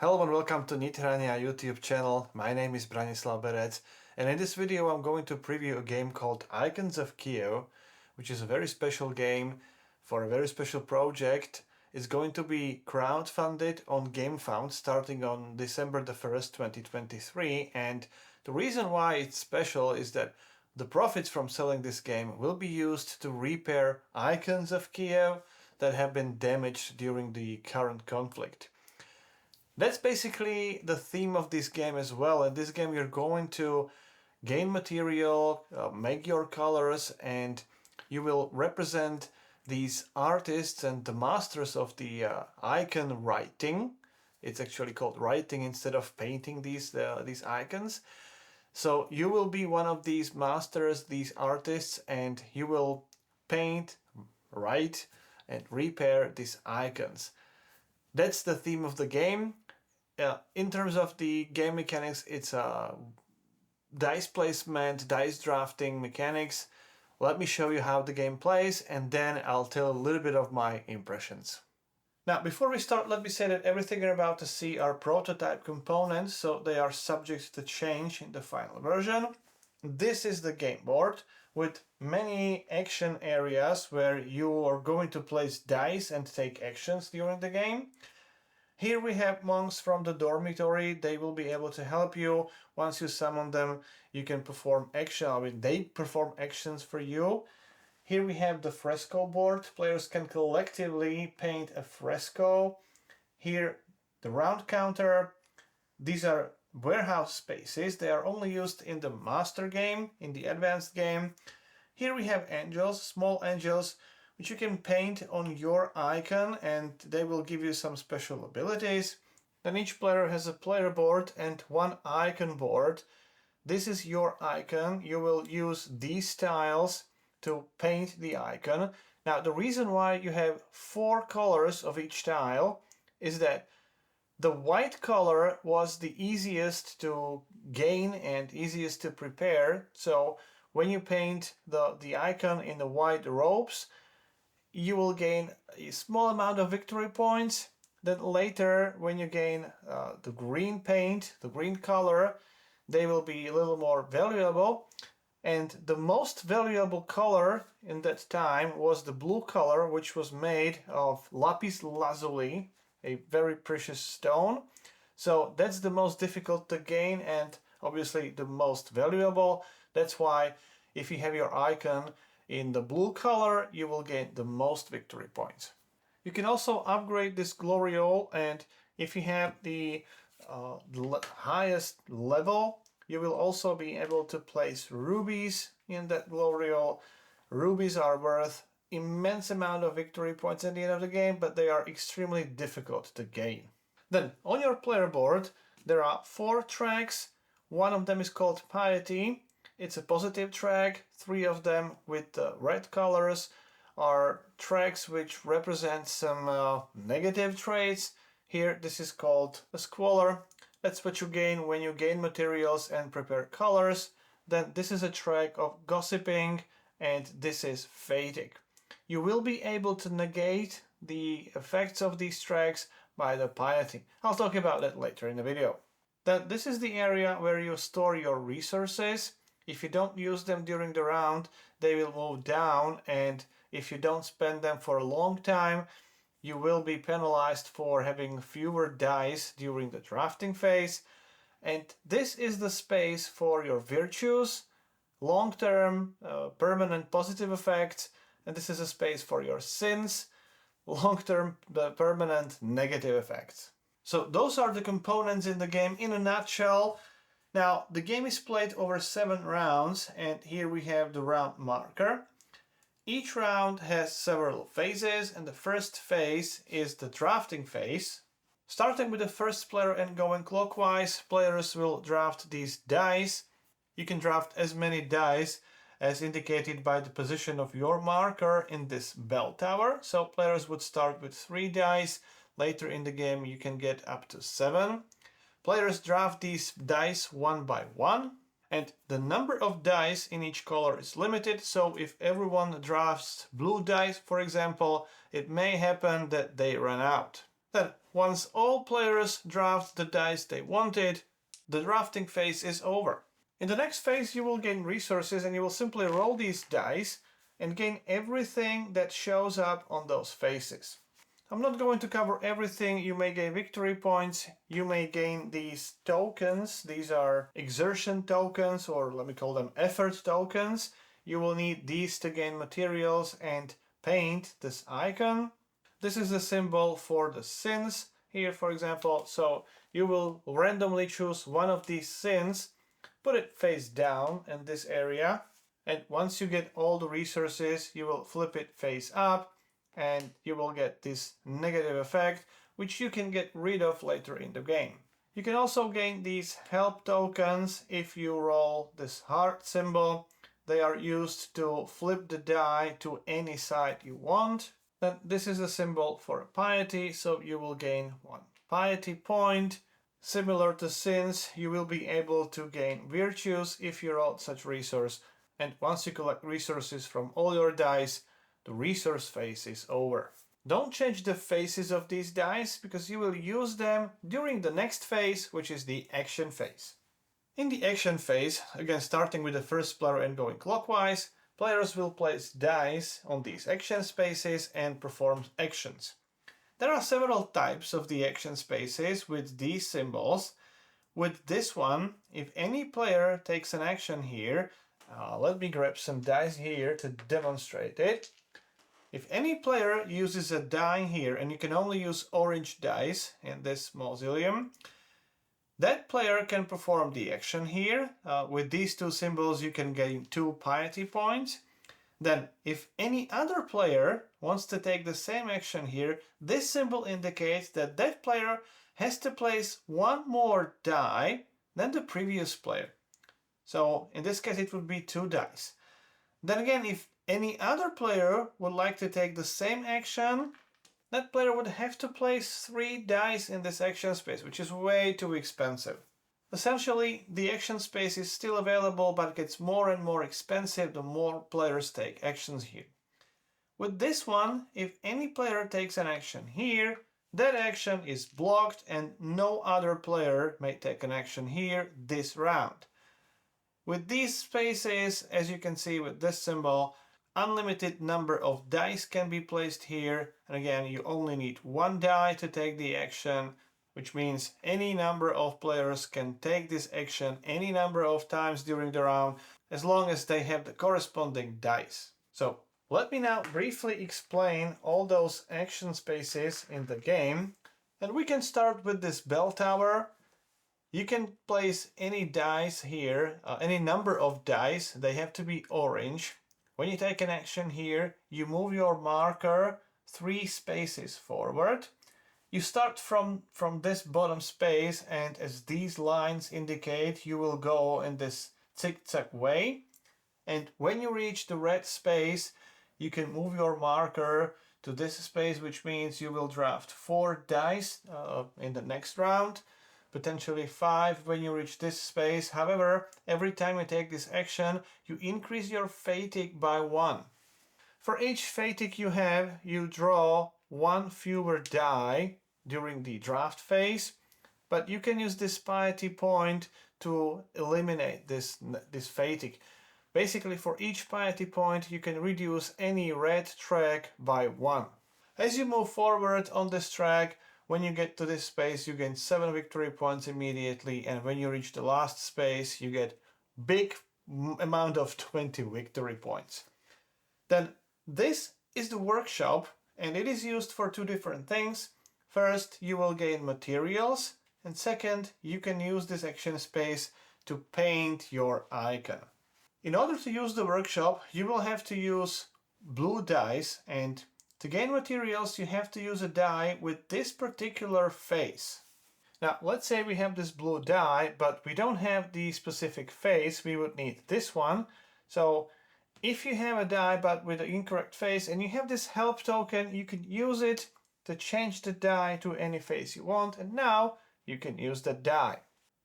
Hello and welcome to Nithrania YouTube channel. My name is Branislav Berec, and in this video I'm going to preview a game called Icons of Kyiv, which is a very special game for a very special project. It's going to be crowdfunded on GameFound starting on December the 1st, 2023, and the reason why it's special is that the profits from selling this game will be used to repair icons of Kyiv that have been damaged during the current conflict. That's basically the theme of this game as well. In this game you're going to gain material, make your colors, and you will represent these artists and the masters of the icon writing. It's actually called writing instead of painting these icons. So you will be one of these masters, these artists, and you will paint, write, and repair these icons. That's the theme of the game. In terms of the game mechanics, it's a dice placement, dice drafting mechanics. Let me show you how the game plays, and then I'll tell a little bit of my impressions. Now, before we start, let me say that everything you're about to see are prototype components, so they are subject to change in the final version. This is the game board with many action areas where you are going to place dice and take actions during the game. Here we have monks from the dormitory. They will be able to help you. Once you summon them, you can perform action. They perform actions for you. Here we have the Fresco board. Players can collectively paint a fresco. Here, the round counter. These are warehouse spaces. They are only used in the master game, in the advanced game. Here we have angels, small angels, which you can paint on your icon, and they will give you some special abilities. Then each player has a player board and one icon board. This is your icon. You will use these tiles to paint the icon. Now, the reason why you have 4 colors of each tile is that the white color was the easiest to gain and easiest to prepare. So when you paint the icon in the white robes, you will gain a small amount of victory points. Then later, when you gain the green paint, the green color, they will be a little more valuable. And the most valuable color in that time was the blue color, which was made of lapis lazuli, a very precious stone. So that's the most difficult to gain and obviously the most valuable. That's why if you have your icon in the blue color, you will gain the most victory points. You can also upgrade this gloriole, and if you have the highest level, you will also be able to place rubies in that gloriole. Rubies are worth immense amount of victory points at the end of the game, but they are extremely difficult to gain. Then on your player board, there are 4 tracks. One of them is called Piety. It's a positive track. 3 of them with red colors are tracks which represent some negative traits. Here, this is called a squalor. That's what you gain when you gain materials and prepare colors. Then this is a track of gossiping, and this is fatic. You will be able to negate the effects of these tracks by the piety. I'll talk about that later in the video. Then this is the area where you store your resources. If you don't use them during the round, they will move down, and if you don't spend them for a long time, you will be penalized for having fewer dice during the drafting phase. And this is the space for your virtues, long-term, permanent positive effects, and this is a space for your sins, long-term, permanent negative effects. So those are the components in the game in a nutshell. Now, the game is played over 7 rounds, and here we have the round marker. Each round has several phases, and the first phase is the drafting phase. Starting with the first player and going clockwise, players will draft these dice. You can draft as many dice as indicated by the position of your marker in this bell tower. So players would start with 3 dice. Later in the game you can get up to 7. Players draft these dice one by one, and the number of dice in each color is limited, so if everyone drafts blue dice, for example, it may happen that they run out. Then once all players draft the dice they wanted, the drafting phase is over. In the next phase you will gain resources and you will simply roll these dice and gain everything that shows up on those faces. I'm not going to cover everything. You may gain victory points, you may gain these tokens. These are exertion tokens, or let me call them effort tokens. You will need these to gain materials and paint this icon. This is the symbol for the sins here, for example. So you will randomly choose one of these sins, put it face down in this area, and once you get all the resources, you will flip it face up and you will get this negative effect, which you can get rid of later in the game. You can also gain these help tokens if you roll this heart symbol. They are used to flip the die to any side you want. Then this is a symbol for piety, so you will gain 1 piety point. Similar to sins, you will be able to gain virtues if you roll such resource. And once you collect resources from all your dice, the resource phase is over. Don't change the faces of these dice because you will use them during the next phase, which is the action phase. In the action phase, again starting with the first player and going clockwise, players will place dice on these action spaces and perform actions. There are several types of the action spaces with these symbols. With this one, if any player takes an action here, let me grab some dice here to demonstrate it. If any player uses a die here, and you can only use orange dice in this mausoleum, that player can perform the action here. With these two symbols you can gain 2 piety points. Then if any other player wants to take the same action here, this symbol indicates that that player has to place 1 more die than the previous player. So in this case it would be 2 dice. Then again, if any other player would like to take the same action, that player would have to place 3 dice in this action space, which is way too expensive. Essentially, the action space is still available, but it gets more and more expensive the more players take actions here. With this one, if any player takes an action here, that action is blocked and no other player may take an action here this round. With these spaces, as you can see with this symbol, unlimited number of dice can be placed here, and again you only need 1 die to take the action, which means any number of players can take this action any number of times during the round as long as they have the corresponding dice. So let me now briefly explain all those action spaces in the game, and we can start with this bell tower. You can place any dice here, any number of dice. They have to be orange. When you take an action here, you move your marker 3 spaces forward. You start from this bottom space, and as these lines indicate, you will go in this zigzag way. And when you reach the red space, you can move your marker to this space, which means you will draft 4 dice in the next round, potentially 5 when you reach this space. However, every time you take this action, you increase your fatigue by 1. For each fatigue you have, you draw 1 fewer die during the draft phase, but you can use this piety point to eliminate this fatigue. Basically, for each piety point, you can reduce any red track by 1. As you move forward on this track, when you get to this space, you gain 7 victory points immediately, and when you reach the last space, you get big amount of 20 victory points. Then this is the workshop, and it is used for 2 different things. First, you will gain materials, and second, you can use this action space to paint your icon. In order to use the workshop, you will have to use blue dice, and to gain materials you have to use a die with this particular face. Now let's say we have this blue die, but we don't have the specific face. We would need this one. So if you have a die but with the incorrect face and you have this help token, you can use it to change the die to any face you want, and now you can use the die.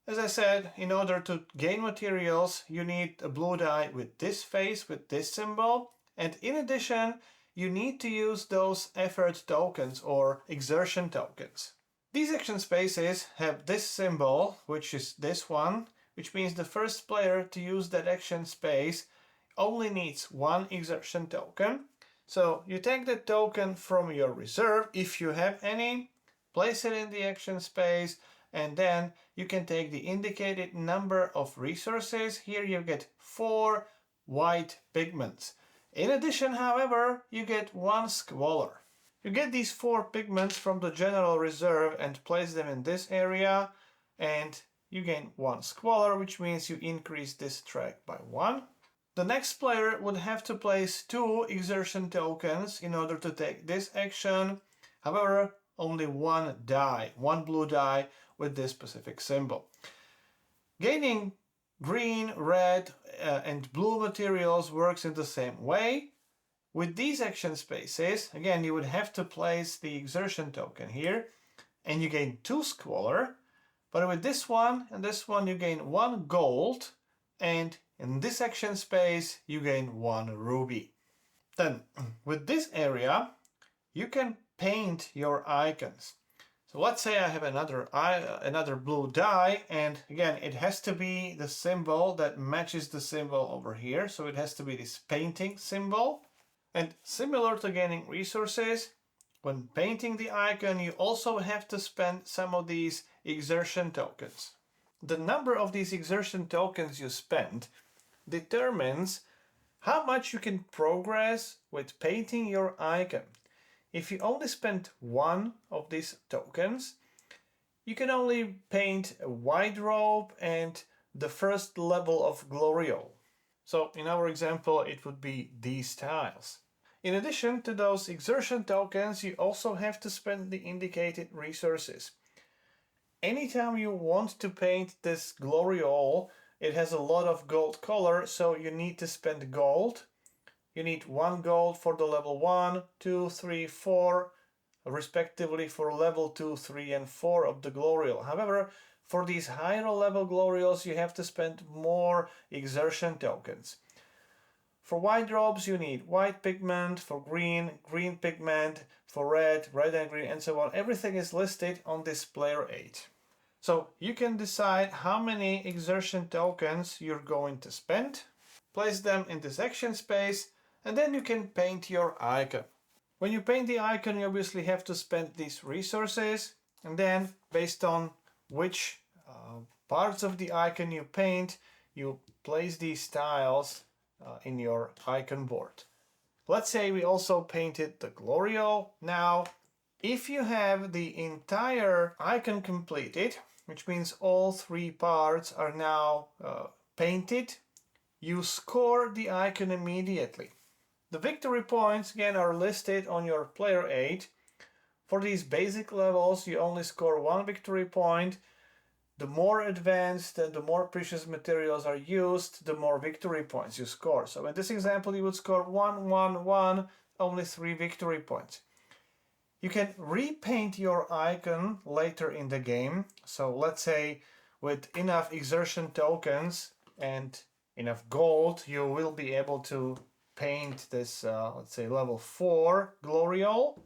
As I said, in order to gain materials, you need a blue die with this face, with this symbol, and in addition, you need to use those effort tokens or exertion tokens. These action spaces have this symbol, which is this one, which means the first player to use that action space only needs one exertion token. So you take the token from your reserve, if you have any, place it in the action space, and then you can take the indicated number of resources. Here you get 4 white pigments. In addition, however, you get 1 squalor. You get these 4 pigments from the general reserve and place them in this area, and you gain 1 squalor, which means you increase this track by 1. The next player would have to place 2 exertion tokens in order to take this action. However, only 1 die, 1 blue die with this specific symbol. Gaining green, red, and blue materials works in the same way. With these action spaces, again, you would have to place the exertion token here, and you gain 2 squalor. But with this one and this one, you gain 1 gold, and in this action space, you gain 1 ruby. Then, with this area, you can paint your icons. So let's say I have another blue die, and again, it has to be the symbol that matches the symbol over here. So it has to be this painting symbol. And similar to gaining resources, when painting the icon, you also have to spend some of these exertion tokens. The number of these exertion tokens you spend determines how much you can progress with painting your icon. If you only spend 1 of these tokens, you can only paint a white robe and the first level of gloriole. So in our example, it would be these tiles. In addition to those exertion tokens, you also have to spend the indicated resources. Anytime you want to paint this gloriole, it has a lot of gold color, so you need to spend gold. You need 1 gold for the level 1, 2, 3, 4, respectively for level 2, 3, and 4 of the gloriole. However, for these higher level glorioles, you have to spend more exertion tokens. For white robes, you need white pigment, for green, green pigment, for red, red and green, and so on. Everything is listed on this player 8. So you can decide how many exertion tokens you're going to spend, place them in this action space, and then you can paint your icon. When you paint the icon, you obviously have to spend these resources, and then based on which parts of the icon you paint, you place these tiles in your icon board. Let's say we also painted the gloriole. Now, if you have the entire icon completed, which means all 3 parts are now painted, you score the icon immediately. The victory points again are listed on your player 8. For these basic levels, you only score 1 victory point. The more advanced and the more precious materials are used, the more victory points you score. So in this example, you would score 1, 1, 1, only 3 victory points. You can repaint your icon later in the game. So let's say with enough exertion tokens and enough gold, you will be able to paint this, let's say, level 4 gloriole.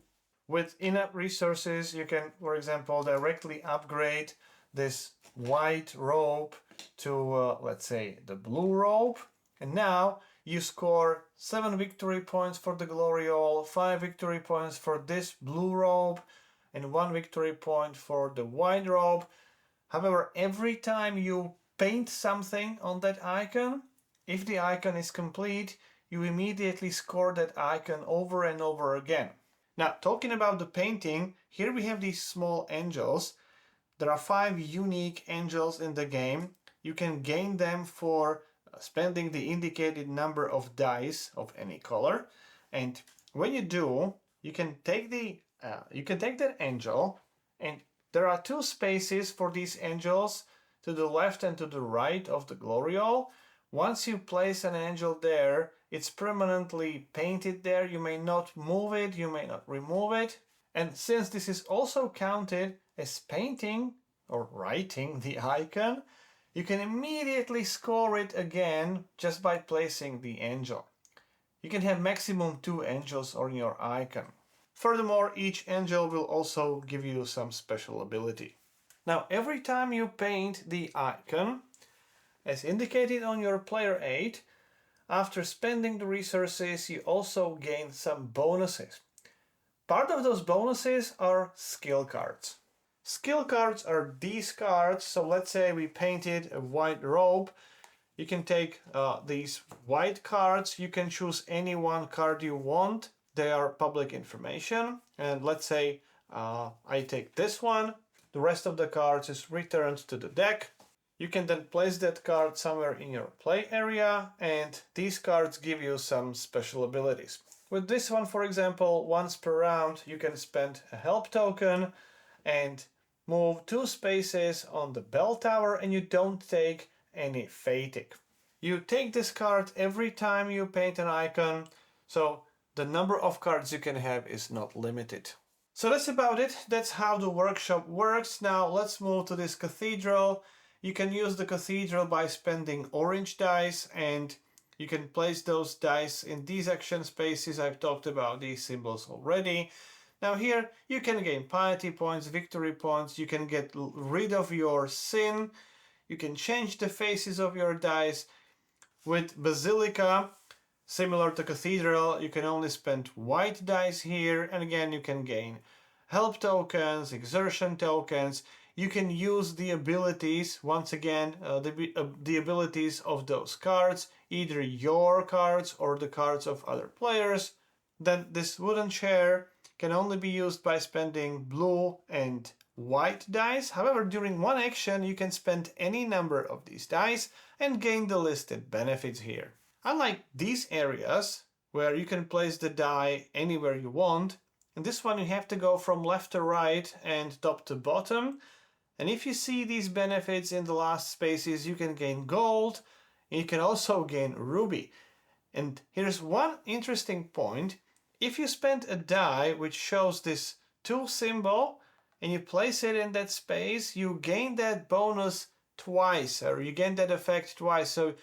With enough resources, you can, for example, directly upgrade this white robe to, let's say, the blue robe. And now you score 7 victory points for the gloriole, 5 victory points for this blue robe, and 1 victory point for the white robe. However, every time you paint something on that icon, if the icon is complete, you immediately score that icon over and over again. Now, talking about the painting, here we have these small angels. There are 5 unique angels in the game. You can gain them for spending the indicated number of dice of any color. And when you do, you can take that angel, and there are 2 spaces for these angels to the left and to the right of the gloriole. Once you place an angel there, it's permanently painted there. You may not move it, you may not remove it. And since this is also counted as painting or writing the icon, you can immediately score it again just by placing the angel. You can have maximum 2 angels on your icon. Furthermore, each angel will also give you some special ability. Now, every time you paint the icon, as indicated on your player aid, after spending the resources, you also gain some bonuses. Part of those bonuses are skill cards. Skill cards are these cards. So let's say we painted a white robe. You can take these white cards. You can choose any one card you want. They are public information. And let's say I take this one. The rest of the cards is returned to the deck. You can then place that card somewhere in your play area, and these cards give you some special abilities. With this one, for example, once per round you can spend a help token and move 2 spaces on the bell tower, and you don't take any fatigue. You take this card every time you paint an icon, so the number of cards you can have is not limited. So that's about it. That's how the workshop works. Now let's move to this cathedral. You can use the cathedral by spending orange dice, and you can place those dice in these action spaces. I've talked about these symbols already. Now here you can gain piety points, victory points, you can get rid of your sin, you can change the faces of your dice. With Basilica, similar to Cathedral, you can only spend white dice here, and again you can gain help tokens, exertion tokens. You can use the abilities, once again, the abilities of those cards, either your cards or the cards of other players. Then this wooden chair can only be used by spending blue and white dice. However, during one action you can spend any number of these dice and gain the listed benefits here. Unlike these areas, where you can place the die anywhere you want, in this one you have to go from left to right and top to bottom. And if you see these benefits in the last spaces, you can gain gold, and you can also gain ruby. And here's one interesting point. If you spend a die which shows this tool symbol and you place it in that space, you gain that bonus twice, or you gain that effect twice. So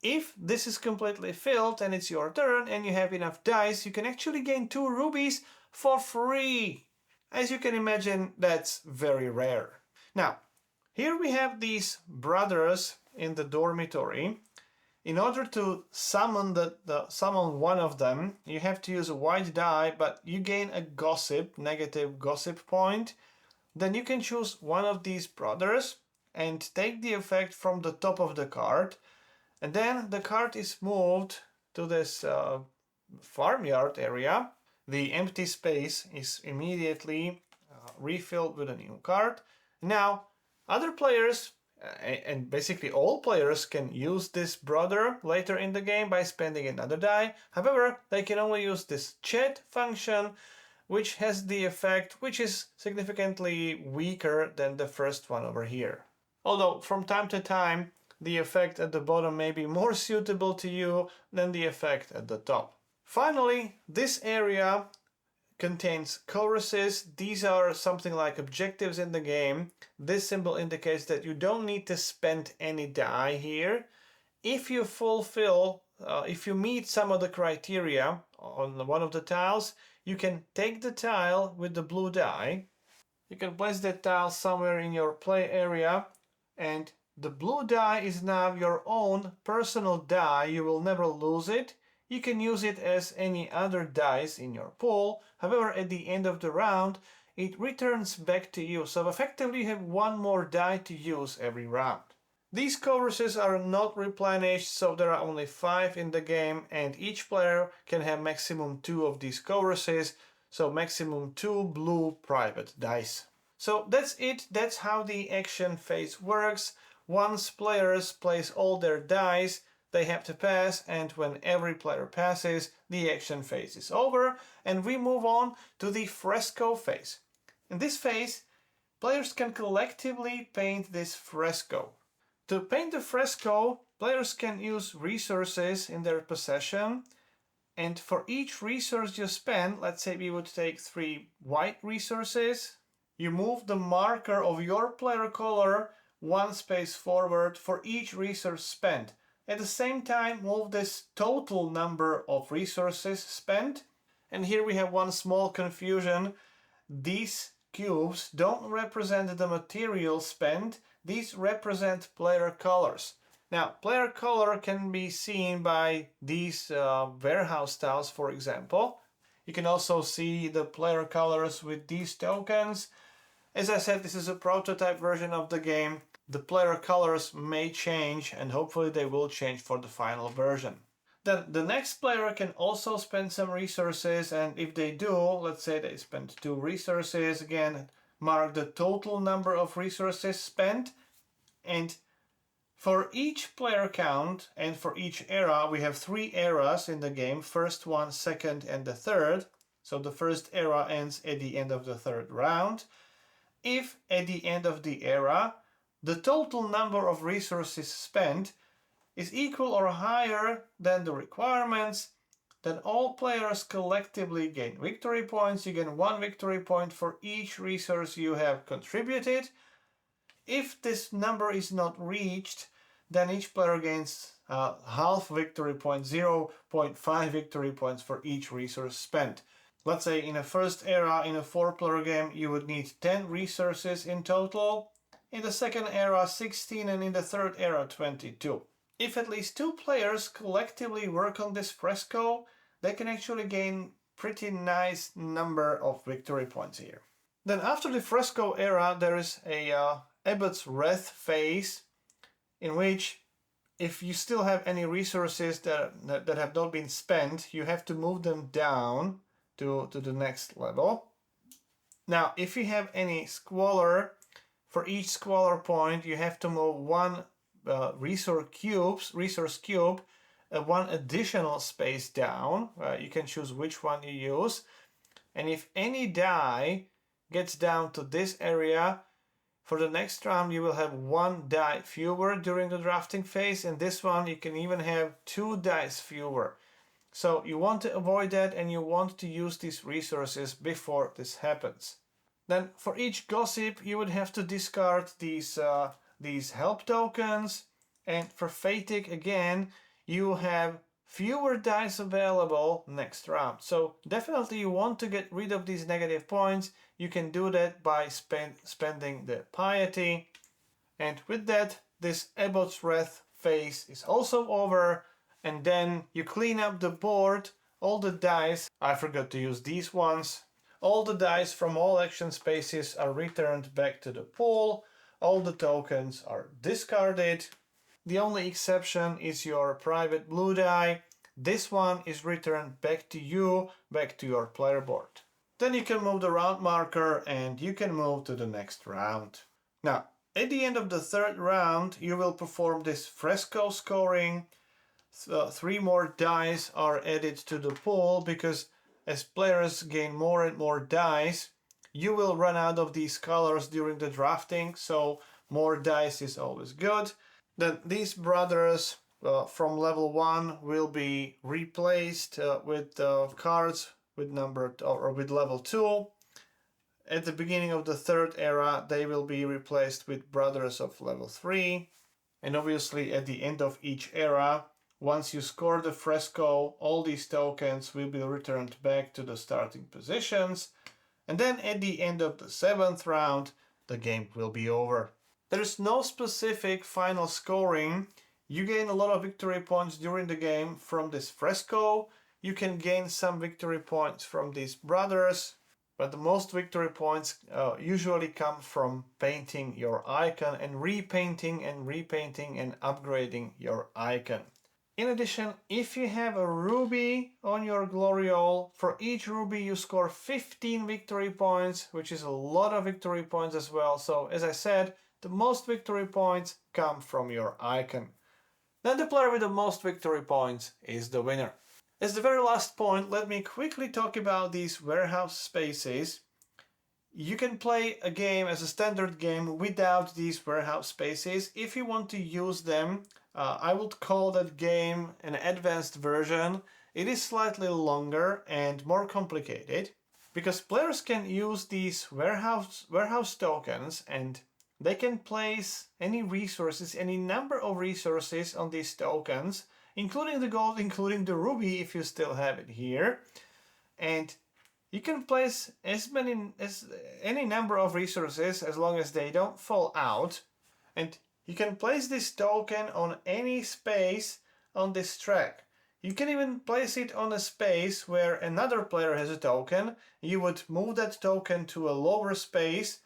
if this is completely filled and it's your turn and you have enough dice, you can actually gain 2 rubies for free. As you can imagine, that's very rare. Now, here we have these brothers in the dormitory. In order to summon summon one of them, you have to use a white die, but you gain a negative gossip point. Then you can choose one of these brothers and take the effect from the top of the card. And then the card is moved to this farmyard area. The empty space is immediately refilled with a new card. Now, other players, and basically all players, can use this brother later in the game by spending another die. However, they can only use this chat function, which has the effect which is significantly weaker than the first one over here. Although from time to time, the effect at the bottom may be more suitable to you than the effect at the top. Finally, this area contains choruses. These are something like objectives in the game. This symbol indicates that you don't need to spend any die here. If you fulfill, if you meet some of the criteria on one of the tiles, you can take the tile with the blue die. You can place that tile somewhere in your play area, and the blue die is now your own personal die. You will never lose it. You can use it as any other dice in your pool. However, at the end of the round, it returns back to you. So effectively you have one more die to use every round. These choruses are not replenished, so there are only 5 in the game, and each player can have maximum 2 of these choruses, so maximum 2 blue private dice. So that's it. That's how the action phase works. Once players place all their dice, they have to pass, and when every player passes, the action phase is over, and we move on to the fresco phase. In this phase, players can collectively paint this fresco. To paint the fresco, players can use resources in their possession, and for each resource you spend, let's say we would take 3 white resources, you move the marker of your player color 1 space forward for each resource spent. At the same time, move this total number of resources spent, And here we have one small confusion. These cubes don't represent the material spent, these represent player colors. Now, player color can be seen by these warehouse tiles, for example. You can also see the player colors with these tokens. As I said, this is a prototype version of the game. The player colors may change, and hopefully they will change for the final version. Then the next player can also spend some resources, and if they do, let's say they spend 2 resources, again, mark the total number of resources spent, and for each player count and for each era, we have 3 eras in the game, first one, second, and the third. So the first era ends at the end of the third round. If at the end of the era, the total number of resources spent is equal or higher than the requirements, then all players collectively gain victory points. You gain 1 victory point for each resource you have contributed. If this number is not reached, then each player gains half victory point, 0.5 victory points for each resource spent. Let's say in a first era, in a 4-player game, you would need 10 resources in total. In the second era, 16, and in the third era, 22. If at least 2 players collectively work on this fresco, they can actually gain pretty nice number of victory points here. Then after the fresco era, there is a Abbot's Wrath phase, in which if you still have any resources that have not been spent, you have to move them down to the next level. Now, if you have any squalor, for each squalor point, you have to move 1 resource cube, 1 additional space down. You can choose which one you use. And if any die gets down to this area, for the next round you will have 1 die fewer during the drafting phase, and this one you can even have 2 dice fewer. So you want to avoid that, and you want to use these resources before this happens. Then for each gossip you would have to discard these help tokens, and for Fatic again you have fewer dice available next round. So definitely you want to get rid of these negative points. You can do that by spending the piety. And with that, this Abbot's Wrath phase is also over. And then you clean up the board, all the dice. I forgot to use these ones. All the dice from all action spaces are returned back to the pool. All the tokens are discarded. The only exception is your private blue die. This one is returned back to you, back to your player board. Then you can move the round marker and you can move to the next round. Now, at the end of the third round, you will perform this fresco scoring. 3 more dice are added to the pool because as players gain more and more dice, you will run out of these colors during the drafting, so more dice is always good. Then these brothers from level 1 will be replaced with cards with with level 2. At the beginning of the third era, they will be replaced with brothers of level 3. And obviously at the end of each era, once you score the fresco, all these tokens will be returned back to the starting positions. And then at the end of the 7th round, the game will be over. There is no specific final scoring. You gain a lot of victory points during the game from this fresco. You can gain some victory points from these brothers, but the most victory points usually come from painting your icon and repainting and upgrading your icon. In addition, if you have a ruby on your gloriole, for each ruby you score 15 victory points, which is a lot of victory points as well. So as I said, the most victory points come from your icon. Then the player with the most victory points is the winner. As the very last point, let me quickly talk about these warehouse spaces. You can play a game as a standard game without these warehouse spaces. If you want to use them, I would call that game an advanced version. It is slightly longer and more complicated because players can use these warehouse tokens, and they can place any resources, any number of resources on these tokens, including the gold, including the ruby if you still have it here. and you can place as any number of resources as long as they don't fall out, and you can place this token on any space on this track. You can even place it on a space where another player has a token. You would move that token to a lower space,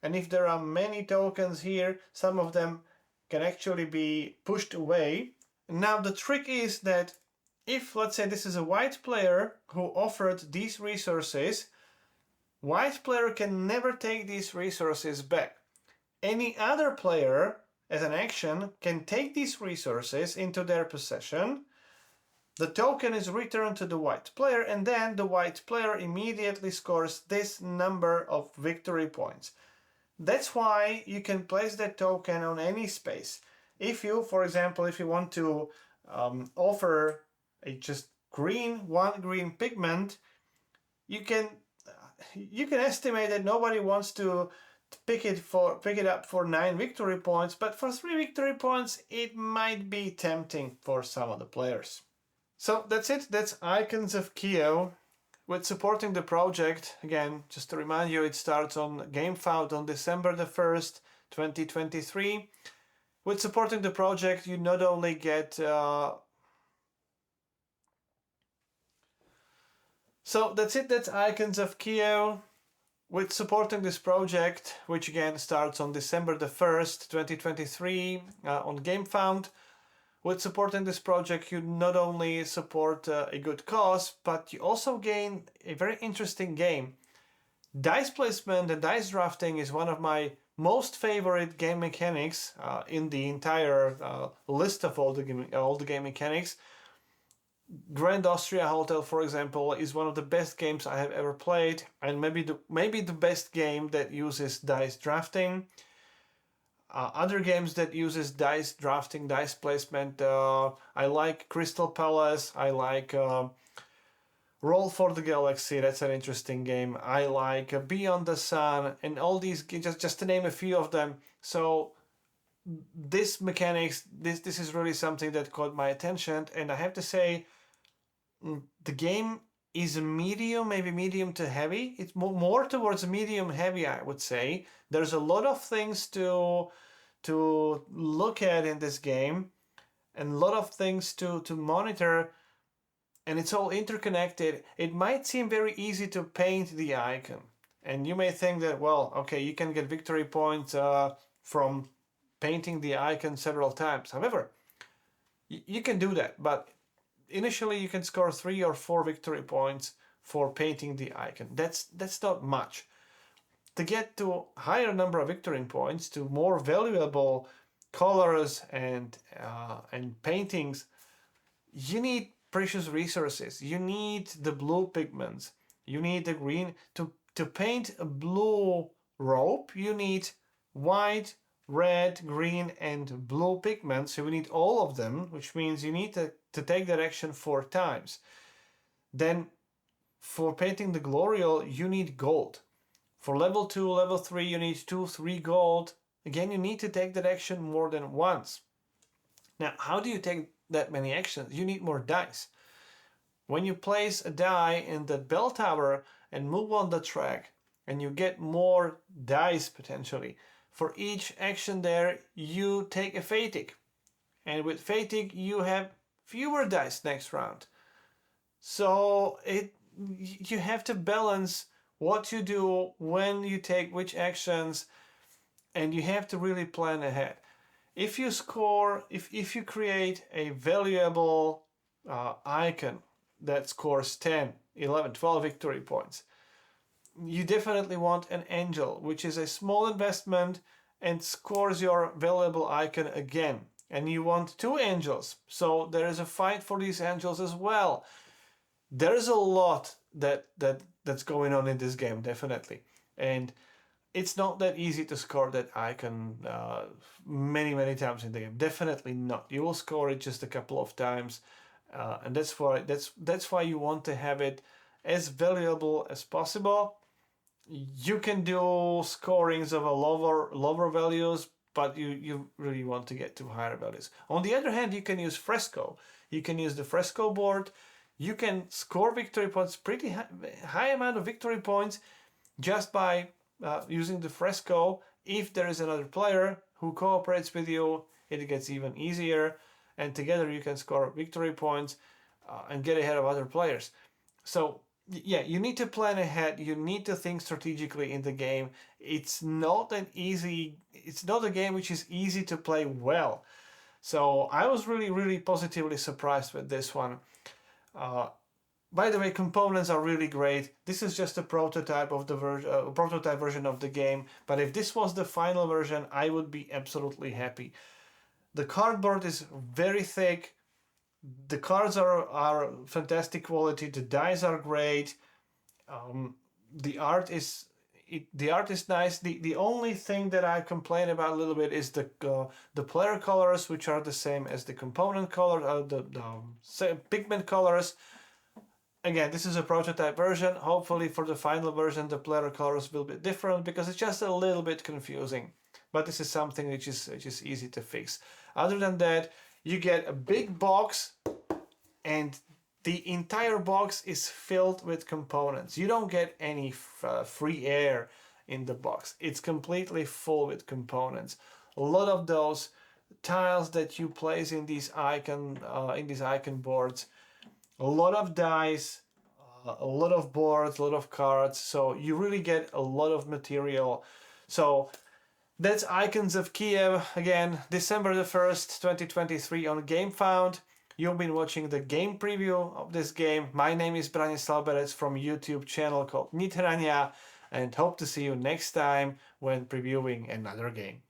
and if there are many tokens here, some of them can actually be pushed away. Now the trick is that if, let's say, this is a white player who offered these resources, white player can never take these resources back. Any other player, as an action, can take these resources into their possession. The token is returned to the white player, and then the white player immediately scores this number of victory points. That's why you can place that token on any space. If you, for example, if you want to offer a just one green pigment, you can estimate that nobody wants to pick it up for 9 victory points, but for 3 victory points it might be tempting for some of the players. So that's it. That's Icons of Kyiv. With supporting the project, again, just to remind you, it starts on GameFound on December the 1st, 2023. With supporting the project, you not only get so that's it. That's Icons of Kyiv. With supporting this project, which again starts on December the 1st, 2023 on GameFound, with supporting this project, you not only support a good cause, but you also gain a very interesting game. Dice placement and dice drafting is one of my most favorite game mechanics in the entire list of all the game mechanics. Grand Austria Hotel, for example, is one of the best games I have ever played, and maybe the best game that uses dice drafting. Other games that uses dice drafting, dice placement, I like Crystal Palace, I like Roll for the Galaxy, that's an interesting game. I like Beyond the Sun, and all these games, just to name a few of them. So this mechanics, this is really something that caught my attention, and I have to say, the game is medium, maybe medium to heavy. It's more towards medium heavy, I would say. There's a lot of things to look at in this game, and a lot of things to monitor, and it's all interconnected. It might seem very easy to paint the icon, and you may think that, well, okay, you can get victory points from painting the icon several times. However, you can do that, but initially you can score 3 or 4 victory points for painting the icon. That's not much. To get to higher number of victory points, to more valuable colors and paintings, you need precious resources. You need the blue pigments. You need the green. To paint a blue rope, you need white, red, green, and blue pigments. So we need all of them, which means you need to take that action 4 times. Then for painting the gloriole, you need gold. For level 2, level 3, you need 3 gold. Again, you need to take that action more than once. Now, how do you take that many actions? You need more dice. When you place a die in the bell tower and move on the track, and you get more dice potentially, for each action there, you take a fatigue. And with fatigue, you have fewer dice next round. So you have to balance what you do, when you take which actions, and you have to really plan ahead. If you create a valuable icon that scores 10, 11, 12 victory points, you definitely want an angel, which is a small investment and scores your valuable icon again. And you want 2 angels, so there is a fight for these angels as well. There is a lot that's going on in this game, definitely. And it's not that easy to score that icon many times in the game. Definitely not. You will score it just a couple of times, and that's why you want to have it as valuable as possible. You can do scorings of a lower values, but you really want to get to higher values. On the other hand, you can use Fresco. You can use the Fresco board. you can score victory points, pretty high amount of victory points, just by using the Fresco. If there is another player who cooperates with you, it gets even easier, and together you can score victory points and get ahead of other players. So yeah, you need to plan ahead. You need to think strategically in the game. It's not a game which is easy to play well. So I was really positively surprised with this one. By the way, components are really great. This is just a prototype of the prototype version of the game. But if this was the final version, I would be absolutely happy. The cardboard is very thick. The cards are fantastic quality. The dice are great. The art is nice. The only thing that I complain about a little bit is the player colors, which are the same as the component colors, the pigment colors. Again, this is a prototype version. Hopefully for the final version the player colors will be different, because it's just a little bit confusing. But this is something which is easy to fix. Other than that, you get a big box, and the entire box is filled with components. You don't get any free air in the box. It's completely full with components. A lot of those tiles that you place in these icon boards, a lot of dice, a lot of boards, a lot of cards. So you really get a lot of material. So that's Icons of Kyiv. Again, December the 1st, 2023 on GameFound. You've been watching the game preview of this game. My name is Branislav Berec from YouTube channel called Nithrania, and hope to see you next time when previewing another game.